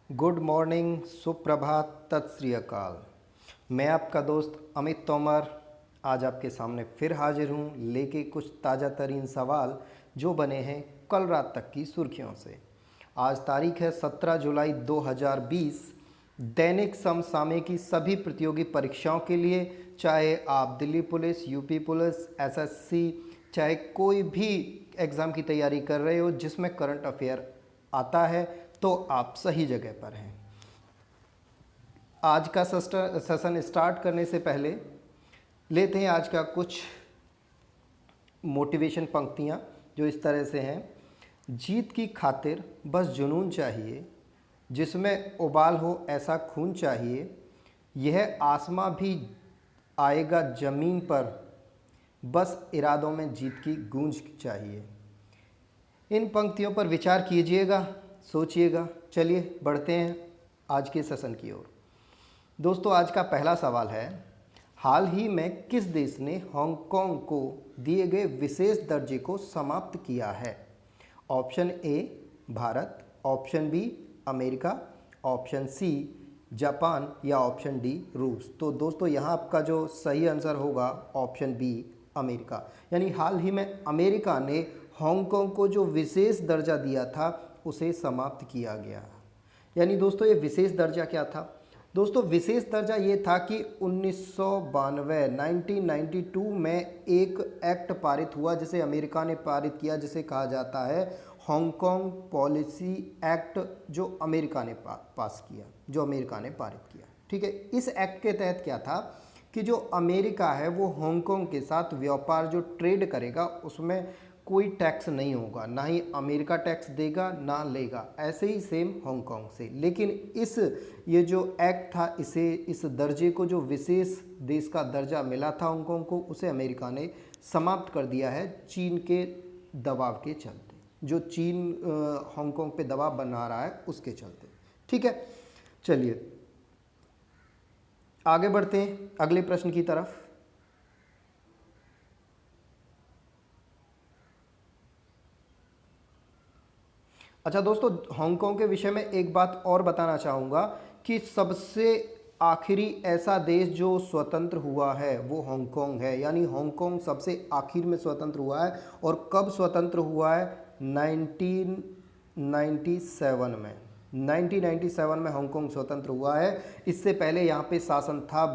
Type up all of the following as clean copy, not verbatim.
Good morning, सुप्रभात, तत् श्री अकाल। मैं आपका दोस्त अमित तोमर आज आपके सामने फिर हाजिर हूँ लेके कुछ ताज़ा तरीन सवाल जो बने हैं कल रात तक की सुर्खियों से। आज तारीख है 17 जुलाई 2020। दैनिक समसामयिक की सभी प्रतियोगी परीक्षाओं के लिए, चाहे आप Delhi police, UP police, SSC, चाहे कोई भी एग्ज़ाम की तैयारी कर रहे हो जिसमें करंट अफेयर आता है, तो आप सही जगह पर हैं। आज का सेशन स्टार्ट करने से पहले लेते हैं आज का कुछ मोटिवेशन पंक्तियाँ जो इस तरह से हैं। जीत की खातिर बस जुनून चाहिए, जिसमें उबाल हो ऐसा खून चाहिए, यह आसमां भी आएगा ज़मीन पर, बस इरादों में जीत की गूंज चाहिए। इन पंक्तियों पर विचार कीजिएगा, सोचिएगा। चलिए बढ़ते हैं आज के सेशन की ओर। दोस्तों, आज का पहला सवाल है, हाल ही में किस देश ने हांगकांग को दिए गए विशेष दर्जे को समाप्त किया है? Option A Bharat, option B America, option C Japan या ऑप्शन डी रूस। तो दोस्तों, यहाँ आपका जो सही आंसर होगा ऑप्शन बी अमेरिका। यानी हाल ही में अमेरिका ने हांगकांग को जो विशेष दर्जा दिया था उसे समाप्त किया गया। यानी दोस्तों, ये विशेष दर्जा क्या था? दोस्तों, विशेष दर्जा ये था कि 1992 में एक एक्ट पारित हुआ जिसे अमेरिका ने पारित किया, जिसे कहा जाता है हांगकांग पॉलिसी एक्ट, जो अमेरिका ने पास किया, जो अमेरिका ने पारित किया। ठीक है, इस एक्ट के तहत क्या था कि जो अमेरिका है वो हांगकांग के साथ व्यापार जो ट्रेड करेगा उसमें कोई टैक्स नहीं होगा, ना ही अमेरिका टैक्स देगा ना लेगा, ऐसे ही सेम हांगकांग से। लेकिन ये जो एक्ट था, इस दर्जे को, जो विशेष देश का दर्जा मिला था हांगकांग को, उसे अमेरिका ने समाप्त कर दिया है चीन के दबाव के चलते। जो चीन हांगकांग पे दबाव बना रहा है उसके चलते। ठीक है, चलिए आगे बढ़ते हैं अगले प्रश्न की तरफ। अच्छा दोस्तों, हांगकांग के विषय में एक बात और बताना चाहूँगा कि सबसे आखिरी ऐसा देश जो स्वतंत्र हुआ है वो हांगकांग है। यानी हांगकांग सबसे आखिर में स्वतंत्र हुआ है। और कब स्वतंत्र हुआ है? 1997 में। 1997 में हांगकांग स्वतंत्र हुआ है। इससे पहले यहाँ पे शासन था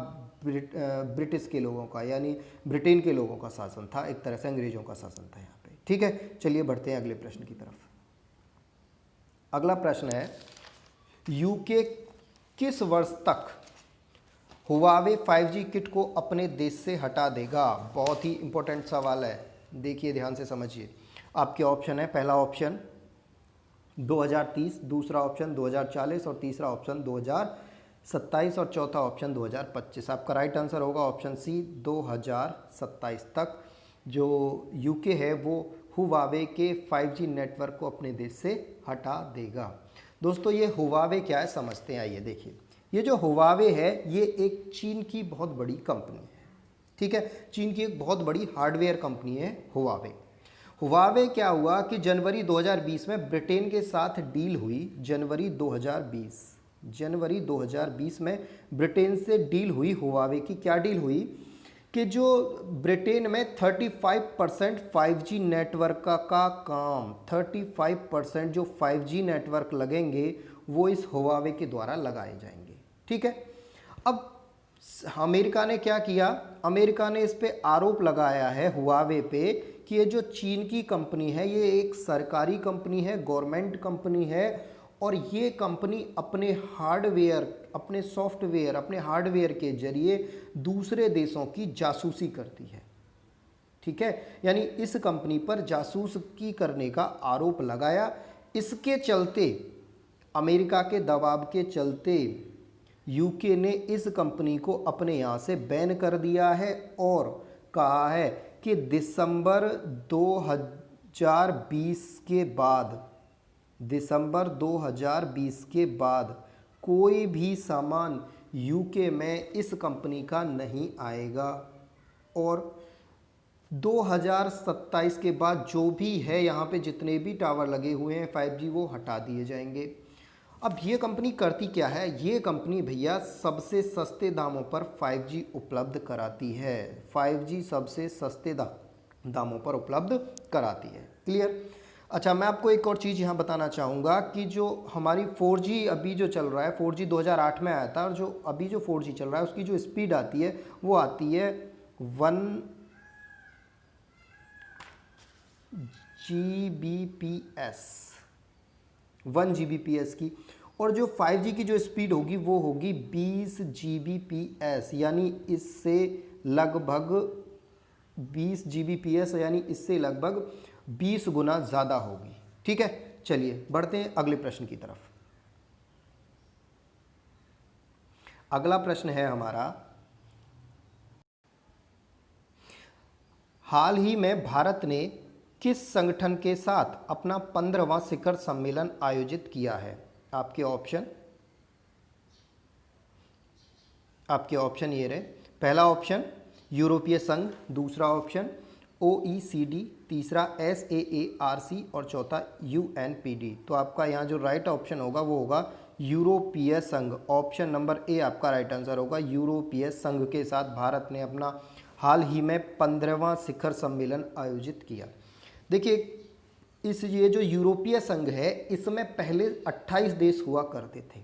ब्रिटिश के लोगों का, यानी ब्रिटेन के लोगों का शासन था, एक तरह से अंग्रेजों का शासन था यहाँ पे। ठीक है, चलिए बढ़ते हैं अगले प्रश्न की तरफ। अगला प्रश्न है, यूके किस वर्ष तक हुआवे 5G किट को अपने देश से हटा देगा? बहुत ही इंपॉर्टेंट सवाल है, देखिए ध्यान से समझिए। आपके ऑप्शन है, पहला ऑप्शन 2030, दूसरा ऑप्शन 2040 और तीसरा ऑप्शन 2027 और चौथा ऑप्शन 2025। आपका राइट आंसर होगा ऑप्शन सी 2027 तक जो यूके है वो हुआवे के 5G नेटवर्क को अपने देश से हटा देगा। दोस्तों, ये हुआवे क्या है समझते हैं, आइए देखिए। ये जो हुआवे है ये एक चीन की बहुत बड़ी कंपनी है। ठीक है, चीन की एक बहुत बड़ी हार्डवेयर कंपनी है हुआवे। हुआवे क्या हुआ कि जनवरी 2020 में ब्रिटेन के साथ डील हुई। जनवरी 2020 में ब्रिटेन से डील हुई हुआवे की। क्या डील हुई कि जो ब्रिटेन में 35% 5G नेटवर्क का काम, 35% जो 5G नेटवर्क लगेंगे वो इस हुआवे के द्वारा लगाए जाएंगे। ठीक है, अब अमेरिका ने क्या किया? अमेरिका ने इस पे आरोप लगाया है हुआवे पे कि ये जो चीन की कंपनी है ये एक सरकारी कंपनी है, गवर्नमेंट कंपनी है, और ये कंपनी अपने हार्डवेयर, अपने सॉफ्टवेयर, अपने हार्डवेयर के जरिए दूसरे देशों की जासूसी करती है। ठीक है, यानी इस कंपनी पर जासूसी करने का आरोप लगाया। इसके चलते, अमेरिका के दबाव के चलते यूके ने इस कंपनी को अपने यहाँ से बैन कर दिया है और कहा है कि दिसंबर 2020 के बाद कोई भी सामान यूके में इस कंपनी का नहीं आएगा, और 2027 के बाद जो भी है यहाँ पे जितने भी टावर लगे हुए हैं 5G वो हटा दिए जाएंगे। अब ये कंपनी करती क्या है, ये कंपनी भैया सबसे सस्ते दामों पर 5G उपलब्ध कराती है। 5G सबसे सस्ते दामों पर उपलब्ध कराती है। क्लियर। अच्छा, मैं आपको एक और चीज़ यहाँ बताना चाहूँगा कि जो हमारी 4G अभी जो चल रहा है, 4G 2008 में आया था, और जो अभी जो 4G चल रहा है उसकी जो स्पीड आती है वो आती है 1 Gbps, 1 Gbps की। और जो 5G की जो स्पीड होगी वो होगी 20 Gbps, यानी इससे लगभग 20 Gbps, यानी इससे लगभग 20 गुना ज़्यादा होगी। ठीक है, चलिए बढ़ते हैं अगले प्रश्न की तरफ। अगला प्रश्न है हमारा, हाल ही में भारत ने किस संगठन के साथ अपना 15वां शिखर सम्मेलन आयोजित किया है? आपके ऑप्शन ये रहे। पहला ऑप्शन यूरोपीय संघ, दूसरा ऑप्शन OECD, तीसरा SAARC और चौथा UNPD। तो आपका यहाँ जो राइट ऑप्शन होगा वो होगा यूरोपीय संघ। ऑप्शन नंबर ए आपका राइट आंसर होगा। यूरोपीय संघ के साथ भारत ने अपना हाल ही में 15वां शिखर सम्मेलन आयोजित किया। देखिए, ये जो यूरोपीय संघ है इसमें पहले 28 देश हुआ करते थे।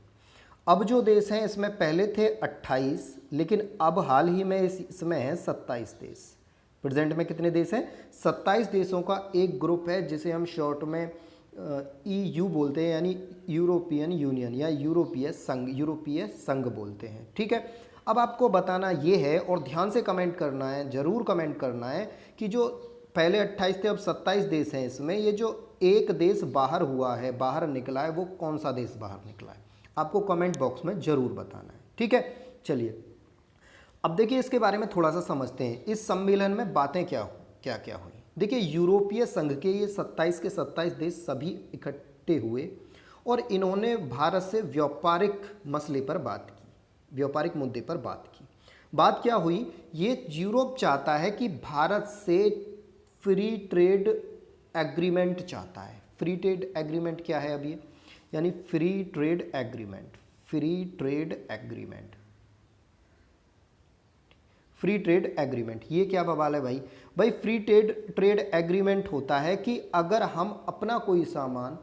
अब जो देश हैं इसमें पहले थे 28, लेकिन अब हाल ही में इसमें है 27 देश। प्रेजेंट में कितने देश हैं? 27 देशों का एक ग्रुप है जिसे हम शॉर्ट में EU बोलते हैं, यानी यूरोपियन यूनियन या यूरोपीय संघ बोलते हैं। ठीक है, अब आपको बताना ये है और ध्यान से कमेंट करना है, ज़रूर कमेंट करना है कि जो पहले 28 थे अब 27 देश हैं, इसमें ये जो एक देश बाहर हुआ है, बाहर निकला है, वो कौन सा देश बाहर निकला है? आपको कमेंट बॉक्स में ज़रूर बताना है। ठीक है, चलिए अब देखिए इसके बारे में थोड़ा सा समझते हैं। इस सम्मेलन में बातें क्या हुई। देखिए, यूरोपीय संघ के ये 27 के 27 देश सभी इकट्ठे हुए और इन्होंने भारत से व्यापारिक मसले पर बात की, व्यापारिक मुद्दे पर बात की। बात क्या हुई? ये यूरोप चाहता है कि भारत से फ्री ट्रेड एग्रीमेंट चाहता है। फ्री ट्रेड एग्रीमेंट क्या है अभी? यानी free trade agreement. Free trade agreement ये क्या बवाल है भाई? भाई फ्री ट्रेड एग्रीमेंट होता है कि अगर हम अपना कोई सामान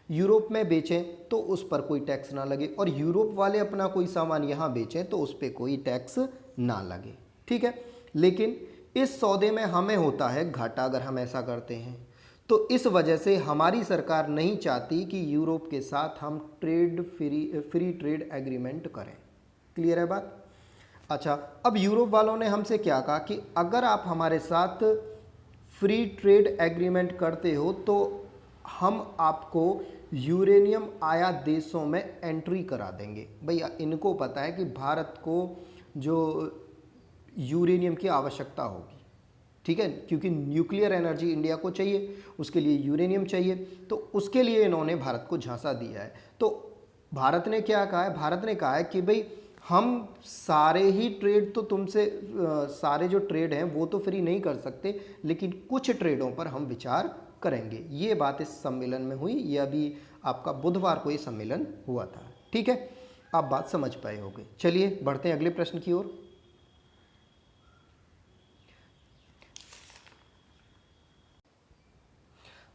यूरोप में बेचें तो उस पर कोई टैक्स ना लगे, और यूरोप वाले अपना कोई सामान यहाँ बेचें तो उस पर कोई टैक्स ना लगे। ठीक है, लेकिन इस सौदे में हमें होता है घाटा अगर हम ऐसा करते हैं। तो इस वजह से हमारी सरकार नहीं चाहती कि यूरोप के साथ हम फ्री ट्रेड एग्रीमेंट करें। क्लियर है बात? अच्छा, अब यूरोप वालों ने हमसे क्या कहा कि अगर आप हमारे साथ फ्री ट्रेड एग्रीमेंट करते हो तो हम आपको यूरेनियम आयात देशों में एंट्री करा देंगे। भैया इनको पता है कि भारत को जो यूरेनियम की आवश्यकता होगी, ठीक है, क्योंकि न्यूक्लियर एनर्जी इंडिया को चाहिए, उसके लिए यूरेनियम चाहिए, तो उसके लिए इन्होंने भारत को झांसा दिया है। तो भारत ने क्या कहा है? भारत ने कहा है कि भाई हम सारे ही ट्रेड तो तुमसे सारे जो ट्रेड हैं वो तो फ्री नहीं कर सकते, लेकिन कुछ ट्रेडों पर हम विचार करेंगे। ये बात इस सम्मेलन में हुई। ये अभी आपका बुधवार को ये सम्मेलन हुआ था। ठीक है, आप बात समझ पाए होंगे। चलिए बढ़ते हैं अगले प्रश्न की ओर।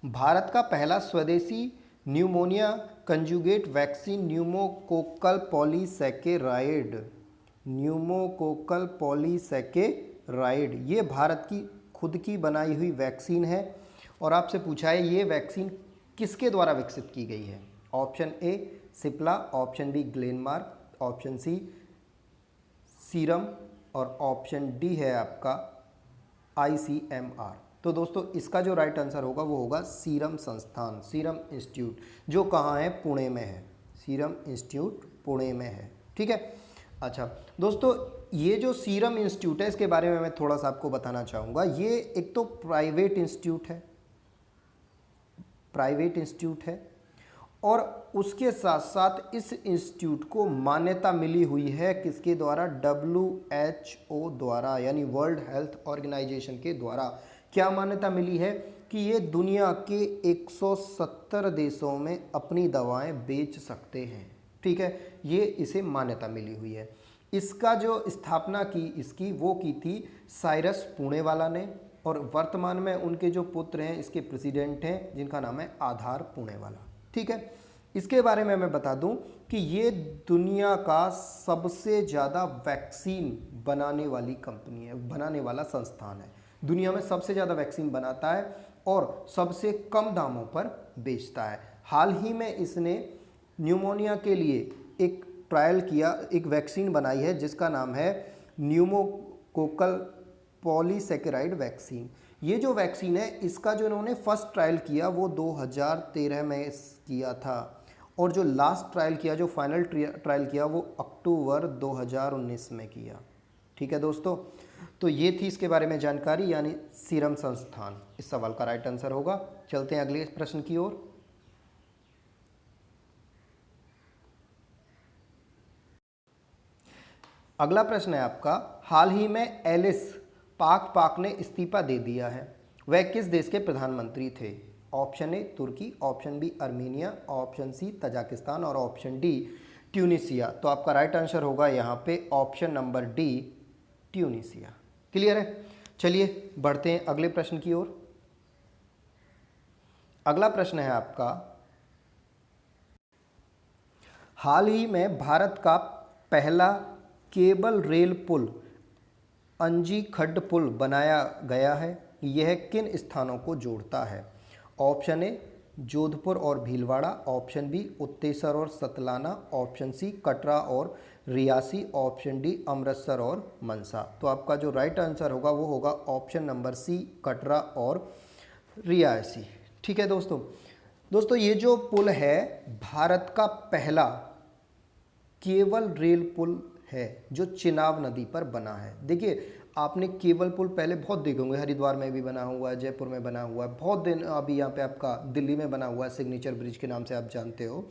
भारत का पहला स्वदेशी pneumonia conjugate vaccine pneumococcal polysaccharide ये भारत की खुद की बनाई हुई वैक्सीन है। और आपसे पूछा है ये वैक्सीन किसके द्वारा विकसित की गई है? Option A Cipla, option B Glenmark, option C Serum और ऑप्शन डी है आपका ICMR। तो दोस्तों इसका जो राइट आंसर होगा वो होगा सीरम संस्थान, सीरम इंस्टीट्यूट, जो कहाँ है? पुणे में है। सीरम इंस्टीट्यूट पुणे में है। ठीक है, अच्छा दोस्तों ये जो सीरम इंस्टीट्यूट है इसके बारे में मैं थोड़ा सा आपको बताना चाहूँगा। ये एक तो प्राइवेट इंस्टीट्यूट है और उसके साथ साथ इस इंस्टीट्यूट को मान्यता मिली हुई है किसके द्वारा? WHO द्वारा, यानी वर्ल्ड हेल्थ ऑर्गेनाइजेशन के द्वारा। क्या मान्यता मिली है? कि ये दुनिया के 170 देशों में अपनी दवाएं बेच सकते हैं। ठीक है, ये इसे मान्यता मिली हुई है। इसका जो स्थापना की इसकी वो की थी साइरस पुणेवाला ने, और वर्तमान में उनके जो पुत्र हैं इसके प्रेसिडेंट हैं जिनका नाम है आधार पुणेवाला। ठीक है, इसके बारे में मैं बता दूं कि ये दुनिया का सबसे ज़्यादा वैक्सीन बनाने वाली कंपनी है, बनाने वाला संस्थान है। दुनिया में सबसे ज़्यादा वैक्सीन बनाता है और सबसे कम दामों पर बेचता है। हाल ही में इसने न्यूमोनिया के लिए एक ट्रायल किया, एक वैक्सीन बनाई है जिसका नाम है न्यूमोकोकल पॉलीसेकेराइड वैक्सीन। ये जो वैक्सीन है इसका जो इन्होंने फर्स्ट ट्रायल किया वो 2013 में किया था, और जो लास्ट ट्रायल किया, जो फाइनल ट्रायल किया वो अक्टूबर 2019 में किया। ठीक है दोस्तों, तो ये थी इसके बारे में जानकारी, यानी सीरम संस्थान इस सवाल का राइट आंसर होगा। चलते हैं अगले प्रश्न की ओर। अगला प्रश्न है आपका, हाल ही में एलिस पाक ने इस्तीफा दे दिया है, वह किस देश के प्रधानमंत्री थे? ऑप्शन ए तुर्की, option B Armenia, option C Tajikistan और ऑप्शन डी ट्यूनिसिया। तो आपका राइट आंसर होगा यहाँ पे option number D Tunisia. Clear है? चलिए बढ़ते हैं अगले प्रश्न की ओर। अगला प्रश्न है आपका, हाल ही में भारत का पहला केबल रेल पुल अंजी खड्ड पुल बनाया गया है, यह किन स्थानों को जोड़ता है? ऑप्शन ए जोधपुर और भीलवाड़ा, ऑप्शन बी उत्तेसर और सतलाना, ऑप्शन सी कटरा और रियासी, ऑप्शन डी अमृतसर और मनसा। तो आपका जो राइट आंसर होगा वो होगा ऑप्शन नंबर सी कटरा और रियासी। ठीक है दोस्तों ये जो पुल है भारत का पहला केबल रेल पुल है जो चिनाब नदी पर बना है। देखिए आपने केबल पुल पहले बहुत देखे होंगे, हरिद्वार में भी बना हुआ है, जयपुर में बना हुआ है, बहुत दिन अभी यहाँ पे आपका दिल्ली में बना हुआ है, सिग्नेचर ब्रिज के नाम से आप जानते हो।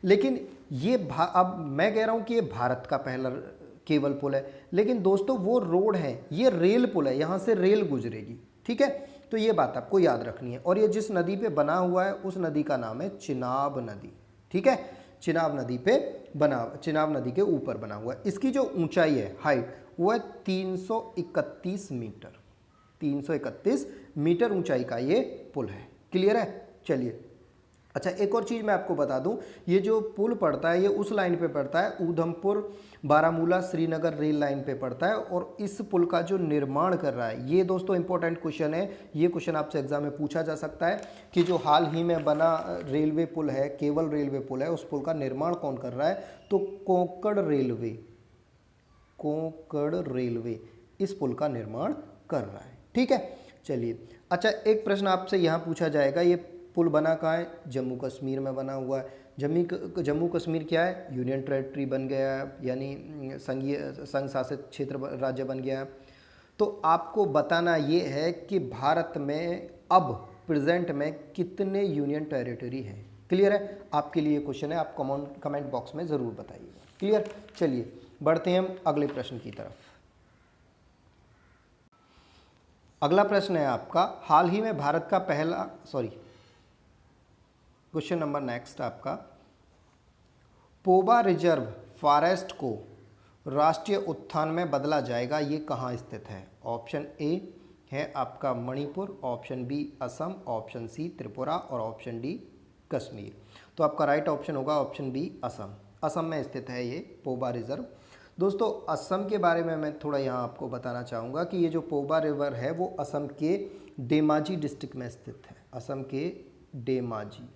लेकिन ये अब मैं कह रहा हूँ कि ये भारत का पहला केबल पुल है, लेकिन दोस्तों वो रोड है, ये रेल पुल है, यहाँ से रेल गुजरेगी। ठीक है, तो ये बात आपको याद रखनी है। और ये जिस नदी पे बना हुआ है उस नदी का नाम है चिनाब नदी। ठीक है, चिनाब नदी पे चिनाब नदी के ऊपर बना हुआ है। इसकी जो ऊंचाई है, हाइट, वो है 331 मीटर। 331 मीटर ऊंचाई का ये पुल है। क्लियर है? चलिए अच्छा एक और चीज़ मैं आपको बता दूं, ये जो पुल पड़ता है ये उस लाइन पे पड़ता है, ऊधमपुर बारामूला श्रीनगर रेल लाइन पे पड़ता है। और इस पुल का जो निर्माण कर रहा है, ये दोस्तों इंपॉर्टेंट क्वेश्चन है, ये क्वेश्चन आपसे एग्जाम में पूछा जा सकता है कि जो हाल ही में बना रेलवे पुल है, केबल रेलवे पुल है, उस पुल का निर्माण कौन कर रहा है? तो कोंकण रेलवे इस पुल का निर्माण कर रहा है। ठीक है, चलिए अच्छा एक प्रश्न आपसे यहाँ पूछा जाएगा, ये पुल बना कहाँ है? जम्मू कश्मीर में बना हुआ है। जम्मू कश्मीर क्या है? यूनियन टेरिटरी बन गया है, यानी संघ शासित क्षेत्र राज्य बन गया है। तो आपको बताना ये है कि भारत में अब प्रेजेंट में कितने यूनियन टेरिटरी हैं। क्लियर है? आपके लिए क्वेश्चन है, आप कमेंट बॉक्स में ज़रूर बताइएगा। क्लियर? चलिए बढ़ते हैं हम अगले प्रश्न की तरफ। अगला प्रश्न है आपका, हाल ही में भारत का पहला क्वेश्चन नंबर नेक्स्ट आपका, पोबा रिजर्व फॉरेस्ट को राष्ट्रीय उद्यान में बदला जाएगा, ये कहाँ स्थित है? ऑप्शन ए है आपका Manipur, option B Assam, option C Tripura और ऑप्शन डी कश्मीर। तो आपका राइट ऑप्शन होगा ऑप्शन बी असम। असम में स्थित है ये पोबा रिजर्व। दोस्तों असम के बारे में मैं थोड़ा यहाँ आपको बताना चाहूँगा कि ये जो पोबा रिवर है वो असम के धेमाजी डिस्ट्रिक्ट में स्थित है। असम के धेमाजी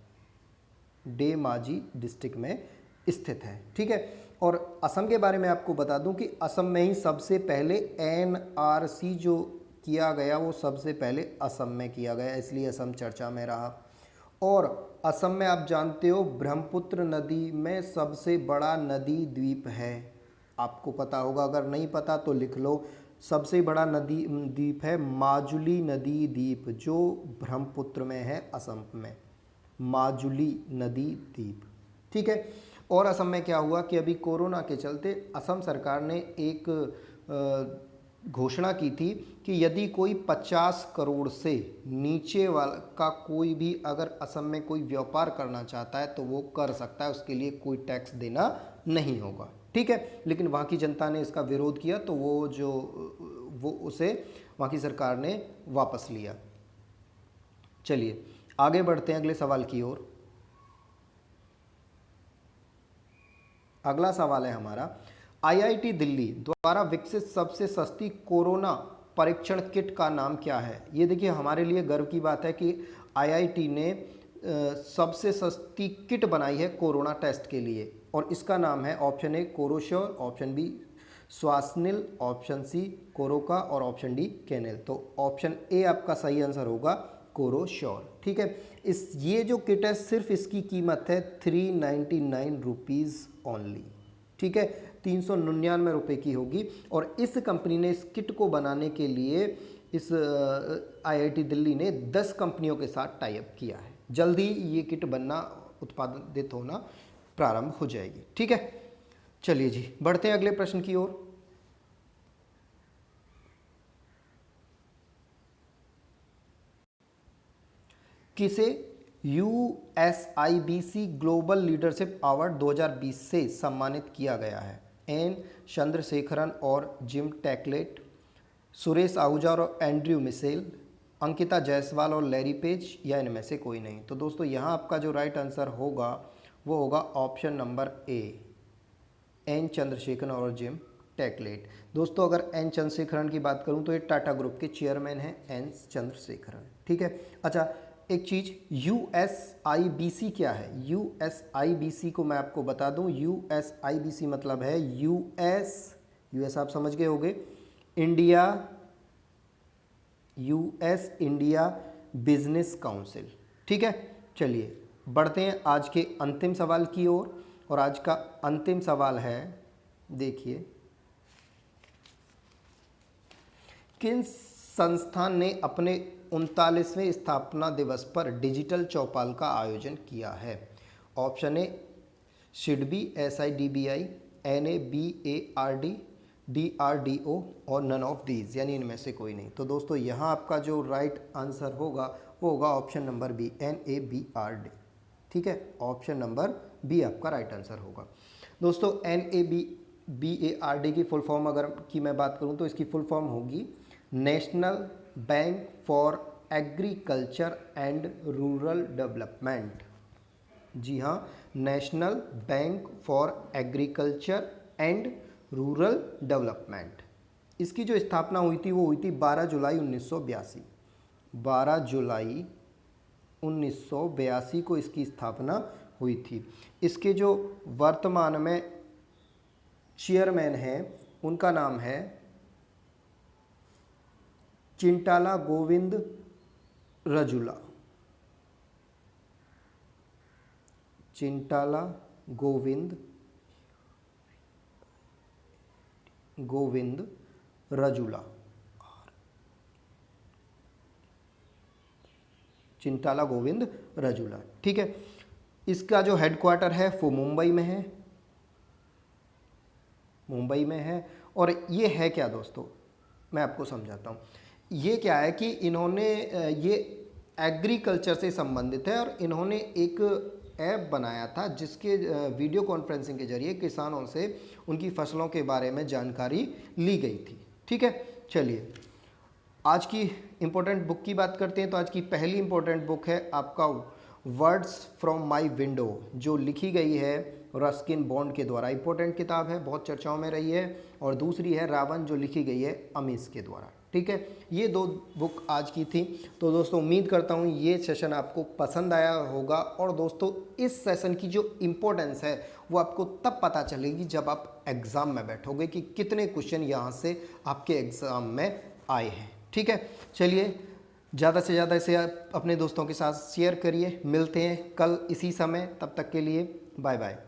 डिस्ट्रिक्ट में स्थित है। ठीक है, और असम के बारे में आपको बता दूं कि असम में ही सबसे पहले एनआरसी जो किया गया वो सबसे पहले असम में किया गया, इसलिए असम चर्चा में रहा। और असम में आप जानते हो ब्रह्मपुत्र नदी में सबसे बड़ा नदी द्वीप है, आपको पता होगा, अगर नहीं पता तो लिख लो। सबसे बड़ा नदी द्वीप है माजुली नदी द्वीप, जो ब्रह्मपुत्र में है असम में, माजुली नदी द्वीप। ठीक है, और असम में क्या हुआ कि अभी कोरोना के चलते असम सरकार ने एक घोषणा की थी कि यदि कोई 50 करोड़ से नीचे वाला का कोई भी अगर असम में कोई व्यापार करना चाहता है तो वो कर सकता है, उसके लिए कोई टैक्स देना नहीं होगा। ठीक है, लेकिन वहाँ की जनता ने इसका विरोध किया तो वो उसे वहाँ की सरकार ने वापस लिया। चलिए आगे बढ़ते हैं अगले सवाल की ओर। अगला सवाल है हमारा, आईआईटी दिल्ली द्वारा विकसित सबसे सस्ती कोरोना परीक्षण किट का नाम क्या है? ये देखिए हमारे लिए गर्व की बात है कि आईआईटी ने सबसे सस्ती किट बनाई है कोरोना टेस्ट के लिए, और इसका नाम है ऑप्शन ए कोरोश्योर, ऑप्शन बी स्वासनिल, ऑप्शन सी कोरोका और ऑप्शन डी कैनेल। तो ऑप्शन ए आपका सही आंसर होगा कोरोश्योर। ठीक है, ये जो किट है सिर्फ इसकी कीमत है 399 रुपीज़ ओनली। ठीक है, 399 रुपये की होगी, और इस कंपनी ने इस किट को बनाने के लिए इस आईआईटी दिल्ली ने 10 कंपनियों के साथ टाई अप किया है। जल्दी ये किट बनना, उत्पादित होना प्रारंभ हो जाएगी। ठीक है, चलिए जी बढ़ते हैं अगले प्रश्न की ओर। किसे USIBC ग्लोबल लीडरशिप अवार्ड 2020 से सम्मानित किया गया है? एन चंद्रशेखरन और जिम टैकलेट, सुरेश आहूजा और एंड्रयू मिशेल, अंकिता जायसवाल और लैरी पेज, या इनमें से कोई नहीं। तो दोस्तों यहाँ आपका जो राइट आंसर होगा वो होगा option number A, N Chandrasekaran और जिम टैकलेट। दोस्तों अगर एन चंद्रशेखरन की बात करूँ तो ये टाटा ग्रुप के चेयरमैन हैं एन चंद्रशेखरन। ठीक है, अच्छा एक चीज़, USIBC क्या है? USIBC को मैं आपको बता दूं, USIBC मतलब है US आप समझ गए होंगे, India, US India business council. ठीक है, चलिए बढ़ते हैं आज के अंतिम सवाल की ओर, और आज का अंतिम सवाल है, देखिए, किन संस्थान ने अपने 39वें स्थापना दिवस पर डिजिटल चौपाल का आयोजन किया है? ऑप्शन ए सिडबी SIDBI, NABARD, DRDO और नन ऑफ दीज, यानी इनमें से कोई नहीं। तो दोस्तों यहाँ आपका जो राइट आंसर होगा वो होगा ऑप्शन नंबर बी, NABARD। ठीक है, ऑप्शन नंबर बी आपका राइट आंसर होगा। दोस्तों NABARD की फुल फॉर्म अगर की मैं बात करूँ तो इसकी फुल फॉर्म होगी national bank for agriculture and rural development. जी हाँ, national bank for agriculture and rural development. इसकी जो स्थापना हुई थी वो हुई थी 12 जुलाई 1982। 12 जुलाई 1982 को इसकी स्थापना हुई थी। इसके जो वर्तमान में चेयरमैन हैं उनका नाम है चिंटाला गोविंद रजुला। चिंटाला गोविंद रजुला, चिंटाला गोविंद रजुला। ठीक है, इसका जो हेडक्वार्टर है वो मुंबई में है। और ये है क्या दोस्तों, मैं आपको समझाता हूँ। ये क्या है कि इन्होंने ये एग्रीकल्चर से संबंधित है, और इन्होंने एक ऐप बनाया था जिसके वीडियो कॉन्फ्रेंसिंग के जरिए किसानों से उनकी फसलों के बारे में जानकारी ली गई थी। ठीक है, चलिए आज की इम्पोर्टेंट बुक की बात करते हैं। तो आज की पहली इम्पोर्टेंट बुक है आपका वर्ड्स फ्रॉम माई विंडो, जो लिखी गई है रस्किन बॉन्ड के द्वारा। इम्पोर्टेंट किताब है, बहुत चर्चाओं में रही है। और दूसरी है रावण, जो लिखी गई है अमीश के द्वारा। ठीक है, ये 2 बुक आज की थी। तो दोस्तों उम्मीद करता हूँ ये सेशन आपको पसंद आया होगा। और दोस्तों इस सेशन की जो इम्पोर्टेंस है वो आपको तब पता चलेगी जब आप एग्ज़ाम में बैठोगे कि कितने क्वेश्चन यहाँ से आपके एग्ज़ाम में आए हैं। ठीक है, चलिए ज़्यादा से ज़्यादा इसे अपने दोस्तों के साथ शेयर करिए। मिलते हैं कल इसी समय, तब तक के लिए बाय बाय।